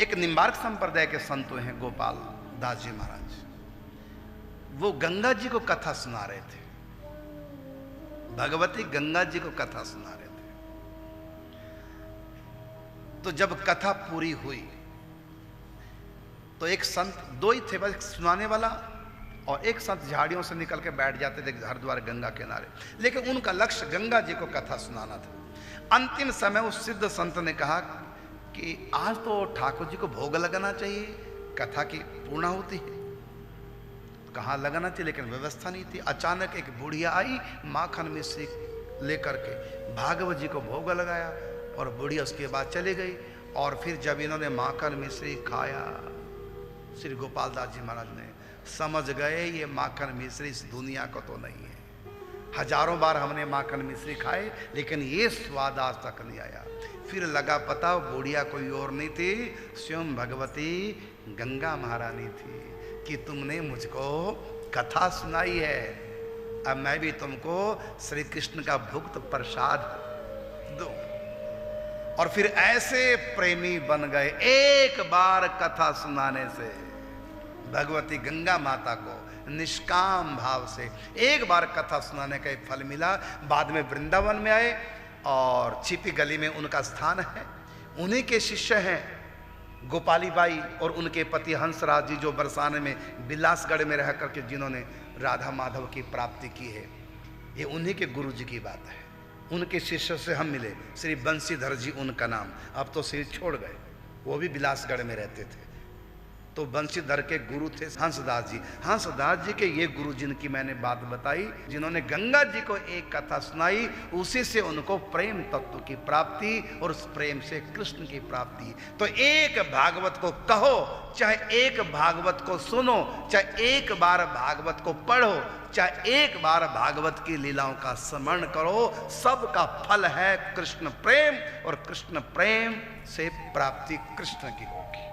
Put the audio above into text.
एक निम्बार्क संप्रदाय के संत हैं गोपाल दास जी महाराज, वो गंगा जी को कथा सुना रहे थे, भगवती गंगा जी को कथा सुना रहे थे। तो जब कथा पूरी हुई तो एक संत, दो ही थे बस, सुनाने वाला और एक संत झाड़ियों से निकल के बैठ जाते थे हरिद्वार गंगा किनारे, लेकिन उनका लक्ष्य गंगा जी को कथा सुनाना था। अंतिम समय उस सिद्ध संत ने कहा कि आज तो ठाकुर जी को भोग लगाना चाहिए, कथा की पूर्णाहुति है। कहाँ लगाना चाहिए, लेकिन व्यवस्था नहीं थी। अचानक एक बुढ़िया आई माखन मिश्री लेकर के, भागवत जी को भोग लगाया और बुढ़िया उसके बाद चले गई। और फिर जब इन्होंने माखन मिश्री खाया, श्री गोपाल दास जी महाराज ने समझ गए ये माखन मिश्री इस दुनिया को तो नहीं है। हजारों बार हमने माखन मिश्री खाए लेकिन ये स्वाद आज तक नहीं आया। फिर लगा पता बुढ़िया कोई और नहीं थी, स्वयं भगवती गंगा महारानी थी कि तुमने मुझको कथा सुनाई है, अब मैं भी तुमको श्री कृष्ण का भुक्त प्रसाद दूं। और फिर ऐसे प्रेमी बन गए, एक बार कथा सुनाने से भगवती गंगा माता को निष्काम भाव से एक बार कथा सुनाने का फल मिला। बाद में वृंदावन में आए और छिपी गली में उनका स्थान है। उन्हीं के शिष्य हैं गोपाली बाई और उनके पति हंसराज जी, जो बरसाने में बिलासगढ़ में रह करके जिन्होंने राधा माधव की प्राप्ति की है। ये उन्हीं के गुरु जी की बात है। उनके शिष्य से हम मिले, श्री बंसीधर जी उनका नाम, अब तो सिर छोड़ गए, वो भी बिलासगढ़ में रहते थे। तो बंसीधर के गुरु थे हंसदास जी। हंसदास जी के ये गुरु जिनकी मैंने बात बताई, जिन्होंने गंगा जी को एक कथा सुनाई, उसी से उनको प्रेम तत्व की प्राप्ति और उस प्रेम से कृष्ण की प्राप्ति। तो एक भागवत को कहो, चाहे एक भागवत को सुनो, चाहे एक बार भागवत को पढ़ो, चाहे एक बार भागवत की लीलाओं का स्मरण करो, सबका फल है कृष्ण प्रेम, और कृष्ण प्रेम से प्राप्ति कृष्ण की होगी।